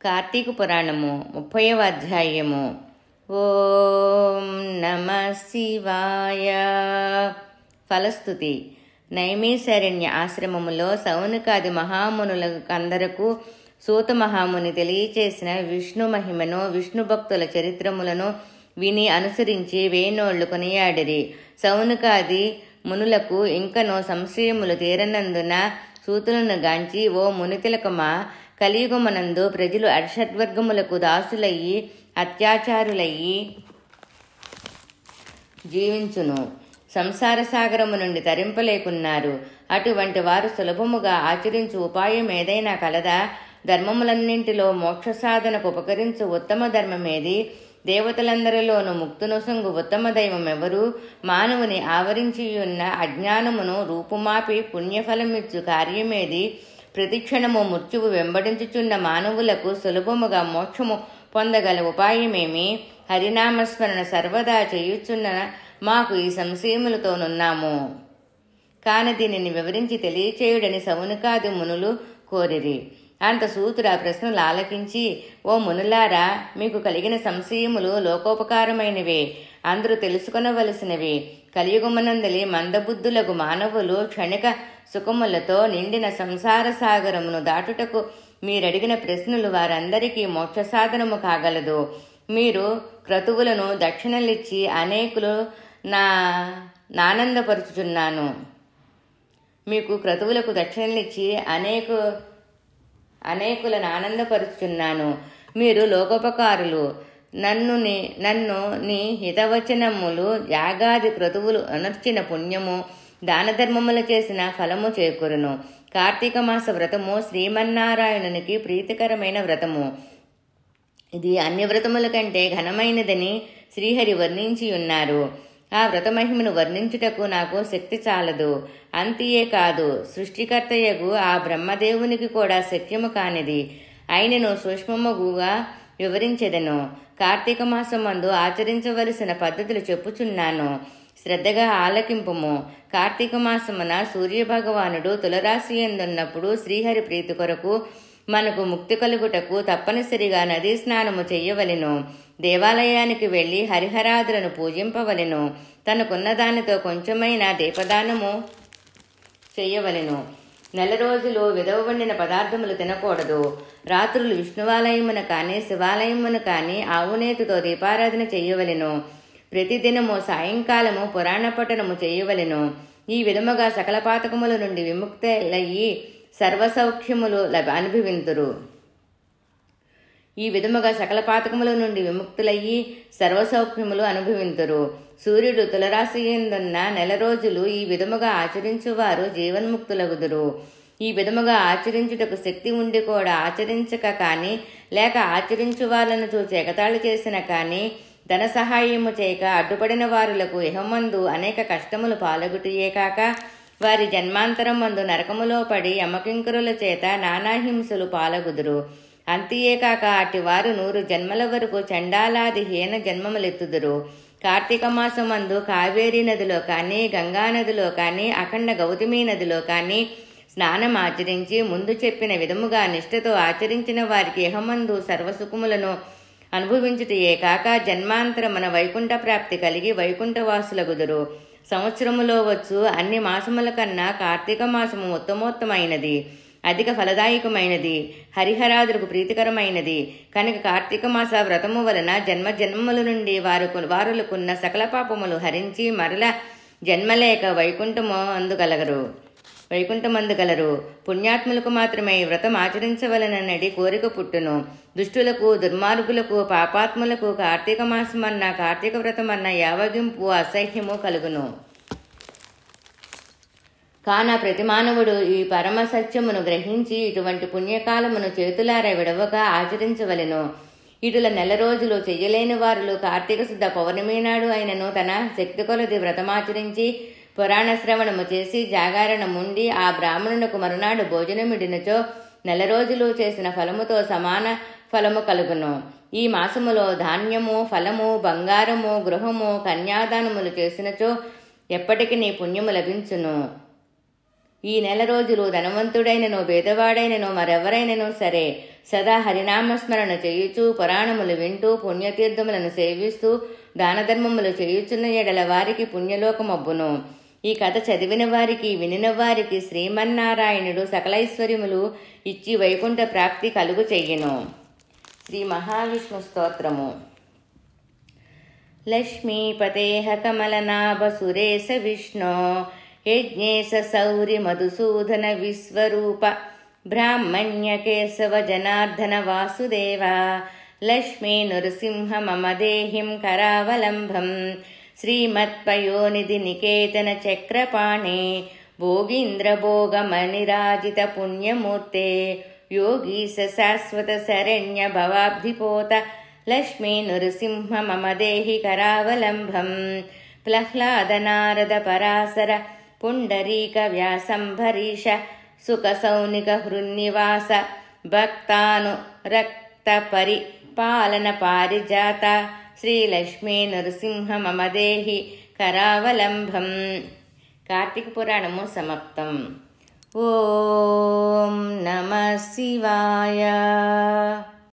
కార్తీక పురాణము 30వ అధ్యాయము. ఓం నమ శివాయ. ఫలస్థుతి. నైమిషారణ్య ఆశ్రమములో సౌనకాది మహామునులకందరకు సూత మహాముని తెలియచేసిన విష్ణు మహిమను, విష్ణు భక్తుల చరిత్రములను విని అనుసరించి వేణోళ్లు కొనియాడిరి. సౌనకాది మునులకు ఇంకనో సంశయములు తీరనందున సూతులను గాంచి, ఓ మునితిలకమా, కలియుగమునందు ప్రజలు అషడ్వర్గములకు దాసులయ్యి అత్యాచారులయ్యి జీవించును. సంసార సాగరము నుండి తరింపలేకున్నారు. అటువంటి వారు సులభముగా ఆచరించు ఉపాయం ఏదైనా కలదా? ధర్మములన్నింటిలో మోక్ష సాధనకు ఉపకరించు ఉత్తమ ధర్మమేది? దేవతలందరిలోనూ ముక్తునొసంగు ఉత్తమ దైవం ఎవరు? మానవుని ఆవరించియున్న అజ్ఞానమును రూపుమాపి పుణ్యఫలమిచ్చు కార్యమేది? ప్రతిక్షణము మృత్యువు వెంబడించుచున్న మానవులకు సులభముగా మోక్షము పొందగల ఉపాయమేమి? హరినామస్మరణ సర్వదా చేయుచున్న మాకు ఈ సంశయములతోనున్నాము. కాని దీనిని వివరించి తెలియచేయుడని సౌనకాది మునులు కోరిరి. అంత సూతుడు ఆ ప్రశ్నలు ఆలకించి, ఓ మునులారా, మీకు కలిగిన సంశయములు లోకోపకారమైనవే, అందరూ తెలుసుకొనవలసినవి. కలియుగమునందలి మందబుద్ధులకు మానవులు క్షణిక సుఖములతో నిండిన సంసార సాగరమును దాటుటకు మీరడిగిన ప్రశ్నలు వారందరికీ మోక్ష సాధనము కాగలదు. మీరు క్రతువులను దక్షిణలిచ్చి అనేకులు నానందపరుచుచున్నాను. మీకు క్రతువులకు దక్షిణలిచ్చి అనేకులను ఆనందపరుచుచున్నాను. మీరు లోకోపకారులు. నన్ను నీ హితవచనములు, యాగాది క్రతువులు అనర్చిన పుణ్యము, దాన ధర్మములు చేసిన ఫలము చేకూరును. కార్తీక మాస వ్రతము శ్రీమన్నారాయణునికి ప్రీతికరమైన వ్రతము. ఇది అన్ని వ్రతముల కంటే ఘనమైనదని శ్రీహరి వర్ణించి ఉన్నారు. ఆ వ్రతమహిమను వర్ణించుటకు నాకు శక్తి చాలదు. అంతియే కాదు, సృష్టికర్తయగు ఆ బ్రహ్మదేవునికి కూడా శక్యము కానిది అయినను సూక్ష్మముగా వివరించెదను. కార్తీక మాసమందు ఆచరించవలసిన పద్ధతులు చెప్పుచున్నాను, శ్రద్ధగా ఆలకింపుము. కార్తీక మాసమున సూర్యభగవానుడు తులరాశి యందున్నప్పుడు శ్రీహరి ప్రీతి కొరకు మనకు ముక్తి కలుగుటకు తప్పనిసరిగా నదీ స్నానము చెయ్యవలెను. దేవాలయానికి వెళ్లి హరిహరాదులను పూజింపవలెను. తనకున్న దానితో కొంచెమైనా దీపదానము చెయ్యవలెను. 4 రోజులు విధవ వండిన పదార్థములు తినకూడదు. రాత్రులు విష్ణువాలయమున కానీ శివాలయమున కానీ ఆవునేతితో దీపారాధన చెయ్యవలెను. ప్రతిదినము సాయంకాలము పురాణ పఠనము చెయ్యవలెను. ఈ విధముగా సకల పాతకముల నుండి విముక్తులయ్యి సర్వసౌఖ్యములు అనుభవింతురు. సూర్యుడు తులరాశి యందున్న 4 రోజులు ఈ విధముగా ఆచరించువారు జీవన్ముక్తులగుదురు. ఈ విధముగా ఆచరించుటకు శక్తి ఉండి కూడా ఆచరించక కానీ, లేక ఆచరించు వాళ్ళను చూచి ఎగతాళి చేసిన కానీ, ధన సహాయము చేయక అడ్డుపడిన వారులకు ఇహమందు అనేక కష్టములు పాలగుటియే కాక, వారి జన్మాంతరమందు నరకములో పడి యమకింకరుల చేత నానాహింసలు పాలగుదురు. అంతియేకాక అటివారు 100 జన్మల వరకు చండాలాది హీన జన్మములెత్తుదురు. కార్తీక మాసమందు కావేరీ నదిలో కానీ, గంగా నదిలో కానీ, అఖండ గౌతమి నదిలో కానీ స్నానం ఆచరించి ముందు చెప్పిన విధముగా నిష్ఠతో ఆచరించిన వారికి ఇహమందు సర్వసుఖములను అనుభవించుటయే కాక జన్మాంతరమున వైకుంఠ ప్రాప్తి కలిగి వైకుంఠవాసులగుదురు. సంవత్సరములో వచ్చు అన్ని మాసముల కన్నా కార్తీక మాసము ఉత్తమోత్తమైనది, అధిక ఫలదాయకమైనది, హరిహరాదులకు ప్రీతికరమైనది. కనుక కార్తీక మాస వ్రతము వలన జన్మల నుండి వారులకున్న సకల పాపములు హరించి మరల జన్మలేక వైకుంఠమందుగలరు. పుణ్యాత్ములకు మాత్రమే ఈ వ్రతం ఆచరించవలనన్నది కోరిక పుట్టును. దుష్టులకు, దుర్మార్గులకు, పాపాత్ములకు కార్తీక మాసమన్నా కార్తీక వ్రతమన్నా యావగింపు అసహ్యము కలుగును. కాన ప్రతి మానవుడు ఈ పరమ సత్యమును గ్రహించి ఇటువంటి పుణ్యకాలమును చేతులార విడవక ఆచరించవలెను. ఇటుల 4 రోజులు చెయ్యలేని వారులు కార్తీక శుద్ధ పౌర్ణమి నాడు అయినను తన శక్తి కొలది వ్రతమాచరించి పురాణ శ్రవణము చేసి జాగారణముండి ఆ బ్రాహ్మణునకు మరునాడు భోజనమిడినచో 4 రోజులు చేసిన ఫలముతో సమాన ఫలము కలుగును. ఈ మాసములో ధాన్యము, ఫలము, బంగారము, గృహము, కన్యాదానములు చేసినచో ఎప్పటికి నీ పుణ్యము లభించును. ఈ నెల రోజులు ధనవంతుడైనను పేదవాడైనను మరెవరైనను సరే సదా హరినామస్మరణ చేయుచు పురాణములు వింటూ పుణ్యతీర్థములను సేవిస్తూ దానధర్మములు చేయుచున్న ఎడల వారికి పుణ్యలోకమబ్బును. ఈ కథ చదివిన వారికి వినిన వారికి శ్రీమన్నారాయణుడు సకలైశ్వర్యములు ఇచ్చి వైకుంఠ ప్రాప్తి కలుగు చెయ్యను. శ్రీ మహావిష్ణు స్తోత్రము. లక్ష్మీపతేహ కమలనాభ సురేశ విష్ణో యజ్ఞేశ సౌరి మధుసూదన విశ్వరూప బ్రాహ్మణ్య కేశవ జనార్దన వాసుదేవ లక్ష్మీ నృసింహ మమ దేహిం కరావలంబం శ్రీమత్పయోనిధి నికేతన చక్రపాణే భోగీంద్రభోగమణిరాజిత పుణ్యమూర్తే యోగీశ శాశ్వత శరణ్య భవాబ్ధిపోత లక్ష్మీ నృసింహ మమ దేహి కరావలంబం ప్రహ్లాద నారద పరాశర పుండరీక వ్యాసంభరీష సుఖ సౌనిక హృన్నివాస భక్తాను రక్త పరిపాలన పారిజాత శ్రీలక్ష్మీ నృసింహ మమ దేహి కరావలంబం. కార్తీక పురాణము సమాప్తం. ఓం నమః శివాయ.